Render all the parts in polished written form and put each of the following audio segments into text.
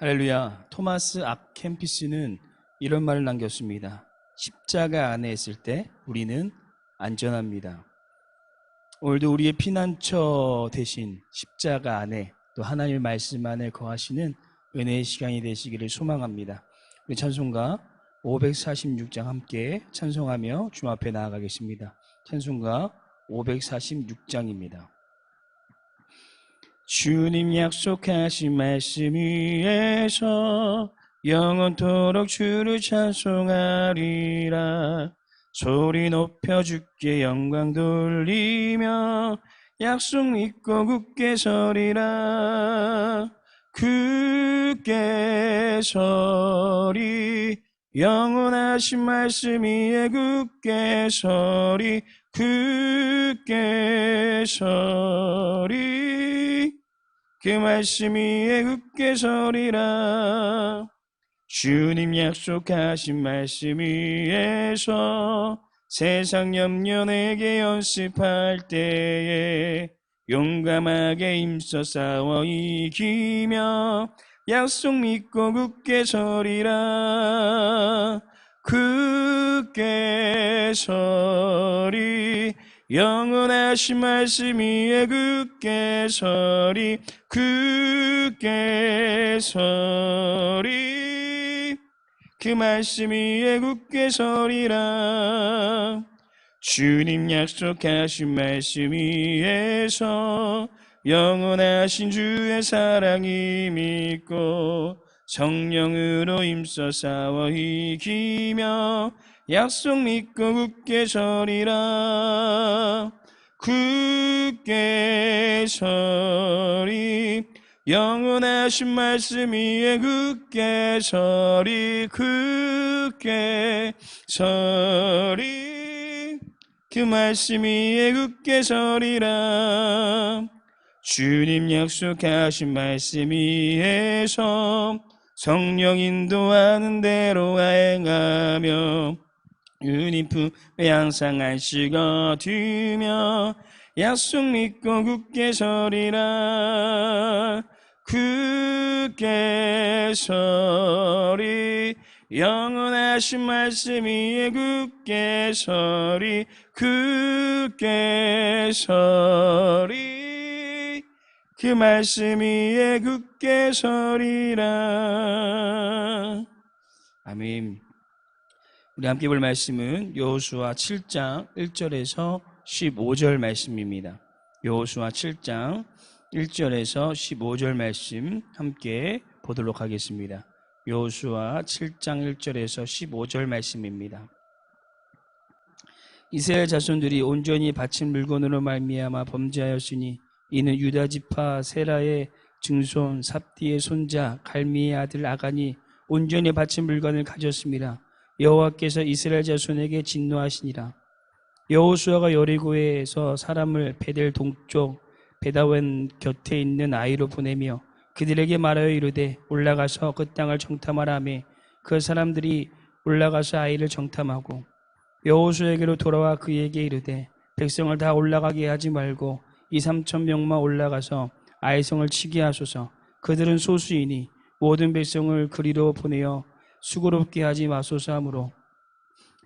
할렐루야. 토마스 아켐피스는 이런 말을 남겼습니다. 십자가 안에 있을 때 우리는 안전합니다. 오늘도 우리의 피난처 대신 십자가 안에 또 하나님의 말씀 안에 거하시는 은혜의 시간이 되시기를 소망합니다. 우리 찬송가 546장 함께 찬송하며 주님 앞에 나아가겠습니다. 찬송가 546장입니다. 주님 약속하신 말씀 위에서 영원토록 주를 찬송하리라. 소리 높여 주께 영광 돌리며 약속 믿고 굳게 서리라. 굳게 서리 영원하신 말씀 위에 굳게 서리. 굳게 서리 그 말씀 위에 굳게 서리라. 주님 약속하신 말씀 위에서 세상 염려 내게 연습할 때에 용감하게 힘써 싸워 이기며 약속 믿고 굳게 서리라. 굳게 서리 영원하신 말씀 위에 굳게 서리. 굳게 서리 그 말씀 위에 굳게 서리라. 주님 약속하신 말씀 위에서 영원하신 주의 사랑이 믿고 성령으로 힘써 싸워 이기며 약속 믿고 굳게 서리라. 굳게 서리 영원하신 말씀 위에 굳게 서리. 굳게 서리 그 말씀 위에 굳게 서리라. 주님 약속하신 말씀 위에서 성령 인도하는 대로 행하며 주님 품에 항상 안식 얻으며 약속 믿고 굳게 서리라. 굳게 서리 영원하신 말씀 위에 굳게 서리. 굳게 서리 그 말씀 위에 굳게 서리라. 아멘. 우리 함께 볼 말씀은 여호수아 7장 1절에서 15절 말씀입니다. 여호수아 7장 1절에서 15절 말씀 함께 보도록 하겠습니다. 여호수아 7장 1절에서 15절 말씀입니다. 이스라엘 자손들이 온전히 바친 물건으로 말미암아 범죄하였으니 이는 유다 지파 세라의 증손 삽디의 손자 갈미의 아들 아간이 온전히 바친 물건을 가졌습니다. 여호와께서 이스라엘 자손에게 진노하시니라. 여호수아가 여리고에서 사람을 베델 동쪽 베다웬 곁에 있는 아이로 보내며 그들에게 말하여 이르되 올라가서 그 땅을 정탐하라 하매 그 사람들이 올라가서 아이를 정탐하고 여호수아에게로 돌아와 그에게 이르되 백성을 다 올라가게 하지 말고 2-3천 명만 올라가서 아이성을 치게 하소서. 그들은 소수이니 모든 백성을 그리로 보내어 수고롭게 하지 마소서 하므로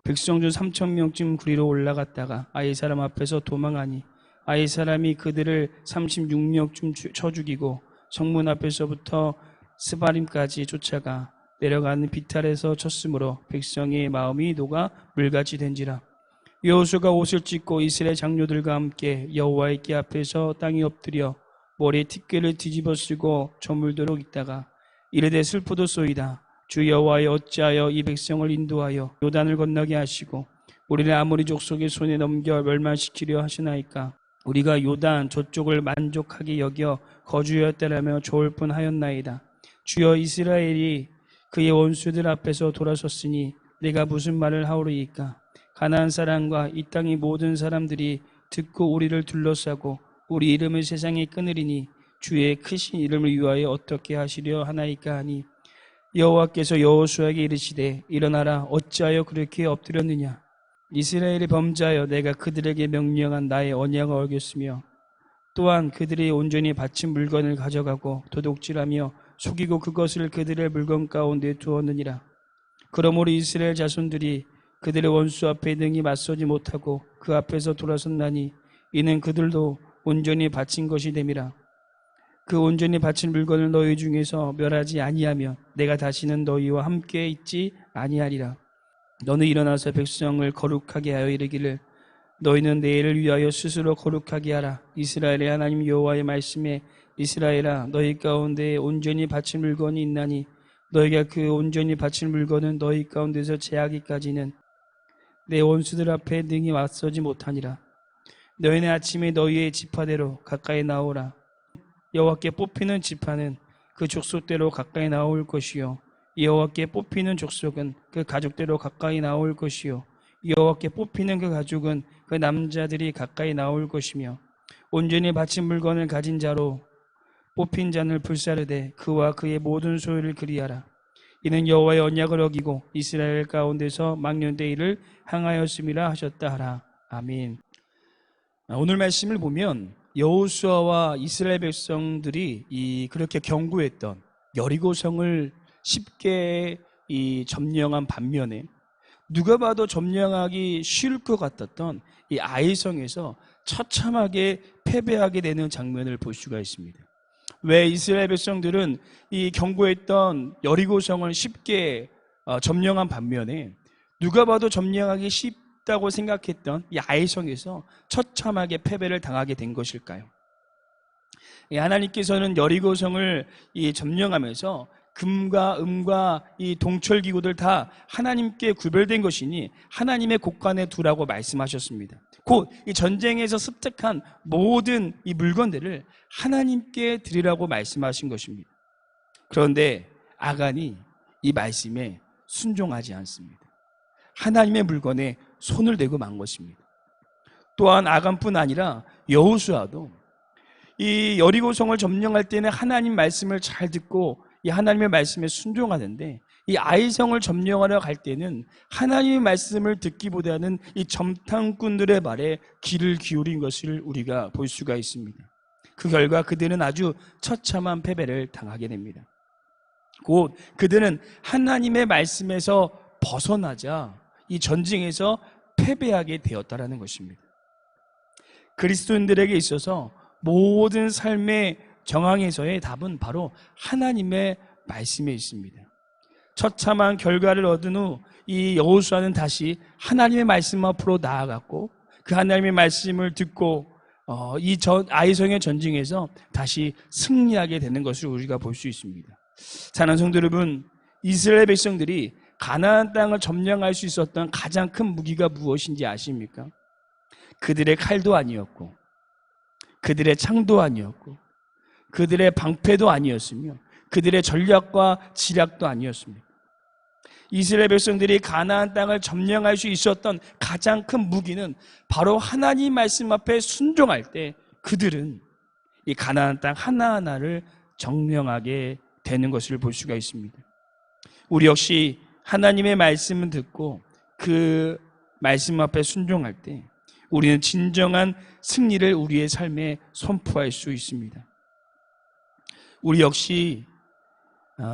백성 중 3천 명쯤 그리로 올라갔다가 아이 사람 앞에서 도망하니 아이 사람이 그들을 36명쯤 쳐 죽이고 성문 앞에서부터 스바림까지 쫓아가 내려가는 비탈에서 쳤으므로 백성의 마음이 녹아 물같이 된지라. 여호수아가 옷을 찢고 이스라엘 장로들과 함께 여호와의 앞에서 땅에 엎드려 머리에 티끌을 뒤집어 쓰고 저물도록 있다가 이르되 슬프도소이다. 주 여호와여 어찌하여 이 백성을 인도하여 요단을 건너게 하시고 우리를 아모리 족속의 손에 넘겨 멸망시키려 하시나이까. 우리가 요단 저쪽을 만족하게 여겨 거주하였다라며 좋을 뻔하였나이다. 주여 이스라엘이 그의 원수들 앞에서 돌아섰으니 내가 무슨 말을 하오리이까. 가나안 사람과 이 땅의 모든 사람들이 듣고 우리를 둘러싸고 우리 이름을 세상에 끊으리니 주의 크신 이름을 위하여 어떻게 하시려 하나이까 하니 여호와께서 여호수아에게 이르시되 일어나라. 어찌하여 그렇게 엎드렸느냐. 이스라엘이 범죄하여 내가 그들에게 명령한 나의 언약을 어겼으며 또한 그들이 온전히 바친 물건을 가져가고 도둑질하며 속이고 그것을 그들의 물건 가운데 두었느니라. 그러므로 이스라엘 자손들이 그들의 원수 앞에 능히 맞서지 못하고 그 앞에서 돌아섰나니 이는 그들도 온전히 바친 것이 됨이라. 그 온전히 바친 물건을 너희 중에서 멸하지 아니하면 내가 다시는 너희와 함께 있지 아니하리라. 너는 일어나서 백성을 거룩하게 하여 이르기를 너희는 내일을 위하여 스스로 거룩하게 하라. 이스라엘의 하나님 여호와의 말씀에 이스라엘아 너희 가운데 온전히 바친 물건이 있나니 너희가 그 온전히 바친 물건은 너희 가운데서 제하기까지는 내 원수들 앞에 능히 맞서지 못하니라. 너희는 아침에 너희의 지파대로 가까이 나오라. 여호와께 뽑히는 지파는 그 족속대로 가까이 나올 것이요 여호와께 뽑히는 족속은 그 가족대로 가까이 나올 것이요 여호와께 뽑히는 그 가족은 그 남자들이 가까이 나올 것이며 온전히 바친 물건을 가진 자로 뽑힌 자를 불사르되 그와 그의 모든 소유를 그리하라. 이는 여호와의 언약을 어기고 이스라엘 가운데서 망령되이를 행하였음이라 하셨다 하라. 아멘. 오늘 말씀을 보면 여호수아와 이스라엘 백성들이 그렇게 경고했던 여리고성을 쉽게 점령한 반면에 누가 봐도 점령하기 쉬울 것 같았던 이 아이성에서 처참하게 패배하게 되는 장면을 볼 수가 있습니다. 왜 이스라엘 백성들은 이 경고했던 여리고성을 쉽게 점령한 반면에 누가 봐도 점령하기 쉽다고 생각했던 이 아이성에서 처참하게 패배를 당하게 된 것일까요? 하나님께서는 여리고성을 점령하면서 금과 은과 이 동철기구들 다 하나님께 구별된 것이니 하나님의 곳간에 두라고 말씀하셨습니다. 곧 이 전쟁에서 습득한 모든 이 물건들을 하나님께 드리라고 말씀하신 것입니다. 그런데 아간이 이 말씀에 순종하지 않습니다. 하나님의 물건에 손을 대고 만 것입니다. 또한 아간뿐 아니라 여호수아도 이 여리고성을 점령할 때는 하나님 말씀을 잘 듣고 이 하나님의 말씀에 순종하는데 이 아이성을 점령하러 갈 때는 하나님의 말씀을 듣기보다는 이 점탕꾼들의 말에 귀를 기울인 것을 우리가 볼 수가 있습니다. 그 결과 그들은 아주 처참한 패배를 당하게 됩니다. 곧 그들은 하나님의 말씀에서 벗어나자 이 전쟁에서 패배하게 되었다라는 것입니다. 그리스도인들에게 있어서 모든 삶의 정황에서의 답은 바로 하나님의 말씀에 있습니다. 처참한 결과를 얻은 후 이 여호수아는 다시 하나님의 말씀 앞으로 나아갔고 그 하나님의 말씀을 듣고 이 아이성의 전쟁에서 다시 승리하게 되는 것을 우리가 볼 수 있습니다. 사랑하는 성도 여러분, 이스라엘 백성들이 가나안 땅을 점령할 수 있었던 가장 큰 무기가 무엇인지 아십니까? 그들의 칼도 아니었고 그들의 창도 아니었고 그들의 방패도 아니었으며 그들의 전략과 지략도 아니었습니다. 이스라엘 백성들이 가나안 땅을 점령할 수 있었던 가장 큰 무기는 바로 하나님 말씀 앞에 순종할 때 그들은 이 가나안 땅 하나하나를 점령하게 되는 것을 볼 수가 있습니다. 우리 역시 하나님의 말씀을 듣고 그 말씀 앞에 순종할 때 우리는 진정한 승리를 우리의 삶에 선포할 수 있습니다. 우리 역시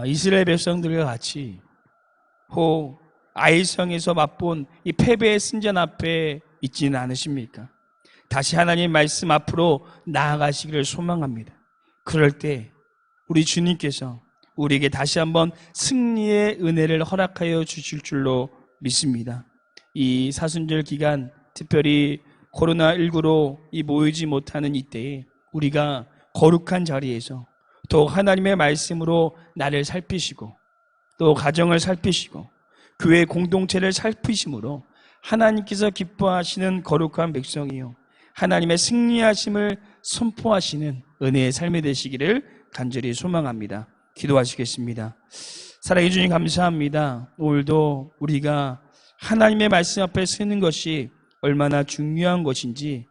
이스라엘 백성들과 같이 혹 아이성에서 맛본 이 패배의 승전 앞에 있지는 않으십니까? 다시 하나님 말씀 앞으로 나아가시기를 소망합니다. 그럴 때 우리 주님께서 우리에게 다시 한번 승리의 은혜를 허락하여 주실 줄로 믿습니다. 이 사순절 기간, 특별히 코로나19로 모이지 못하는 이때에 우리가 거룩한 자리에서 또 하나님의 말씀으로 나를 살피시고 또 가정을 살피시고 교회 공동체를 살피심으로 하나님께서 기뻐하시는 거룩한 백성이요 하나님의 승리하심을 선포하시는 은혜의 삶이 되시기를 간절히 소망합니다. 기도하시겠습니다. 사랑해 주님 감사합니다. 오늘도 우리가 하나님의 말씀 앞에 서는 것이 얼마나 중요한 것인지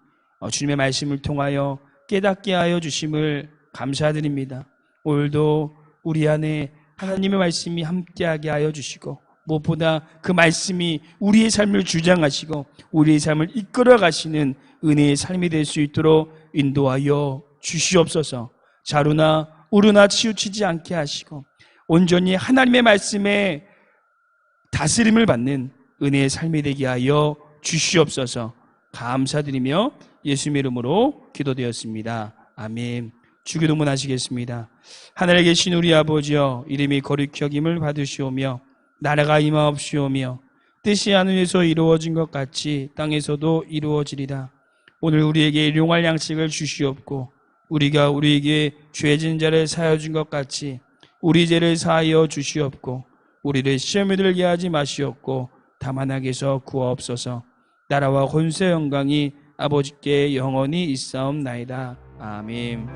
주님의 말씀을 통하여 깨닫게 하여 주심을 감사드립니다. 오늘도 우리 안에 하나님의 말씀이 함께하게 하여 주시고 무엇보다 그 말씀이 우리의 삶을 주장하시고 우리의 삶을 이끌어 가시는 은혜의 삶이 될 수 있도록 인도하여 주시옵소서. 자루나 우르나 치우치지 않게 하시고 온전히 하나님의 말씀에 다스림을 받는 은혜의 삶이 되게 하여 주시옵소서. 감사드리며 예수님의 이름으로 기도되었습니다. 아멘. 주기도문 하시겠습니다. 하늘에 계신 우리 아버지여, 이름이 거룩히 여김을 받으시오며 나라가 임하옵시오며 뜻이 하늘에서 이루어진 것 같이 땅에서도 이루어지리라. 오늘 우리에게 일용할 양식을 주시옵고 우리가 우리에게 죄진 자를 사하여 준 것 같이 우리 죄를 사하여 주시옵고 우리를 시험에 들게 하지 마시옵고 다만 악에서 구하옵소서. 나라와 권세 영광이 아버지께 영원히 있사옵나이다. 아멘.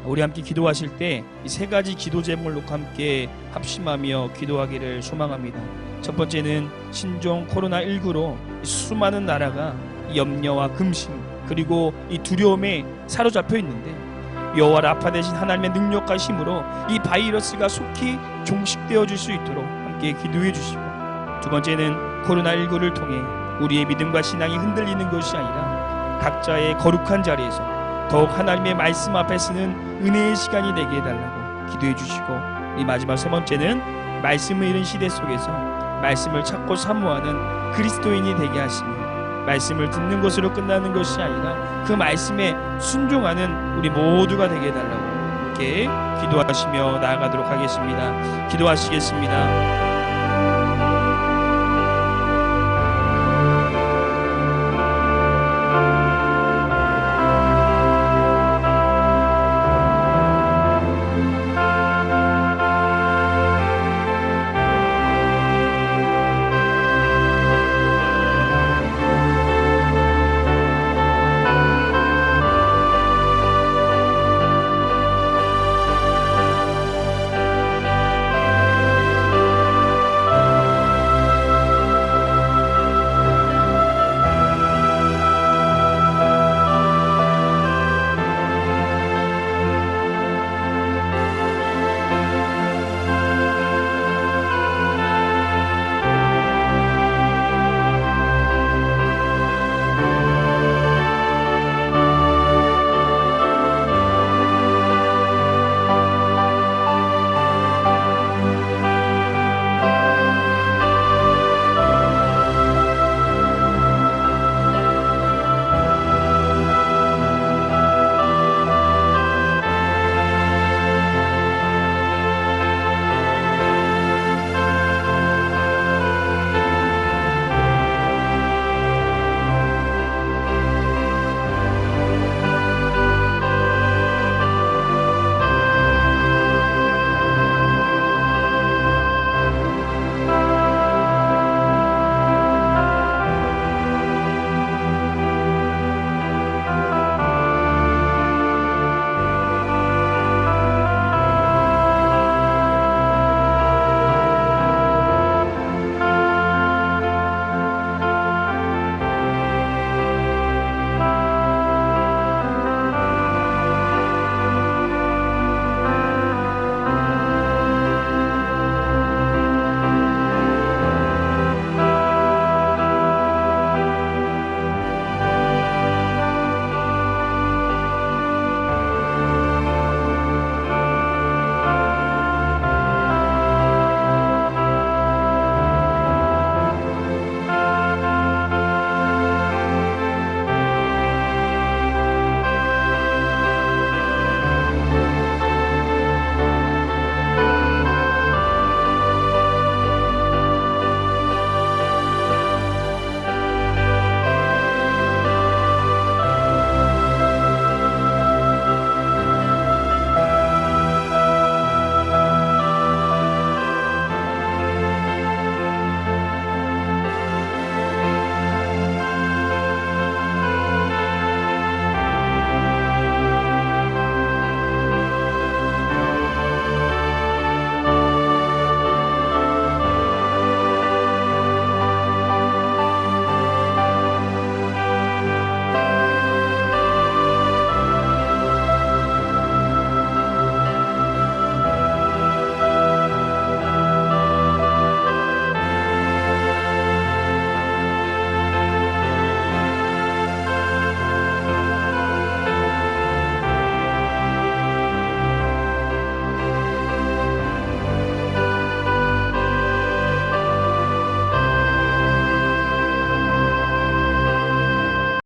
우리 함께 기도하실 때 이 세 가지 기도 제목을 놓고 함께 합심하며 기도하기를 소망합니다. 첫 번째는 신종 코로나19로 수많은 나라가 염려와 금심 그리고 이 두려움에 사로잡혀 있는데 여호와 라파 되신 하나님의 능력과 힘으로 이 바이러스가 속히 종식되어 줄 수 있도록 함께 기도해 주시고, 두 번째는 코로나19를 통해 우리의 믿음과 신앙이 흔들리는 것이 아니라 각자의 거룩한 자리에서 더욱 하나님의 말씀 앞에 서는 은혜의 시간이 되게 해달라고 기도해 주시고, 이 마지막 세 번째는 말씀을 잃은 시대 속에서 말씀을 찾고 사모하는 그리스도인이 되게 하시며 말씀을 듣는 것으로 끝나는 것이 아니라 그 말씀에 순종하는 우리 모두가 되게 해달라고 함께 기도하시며 나아가도록 하겠습니다. 기도하시겠습니다.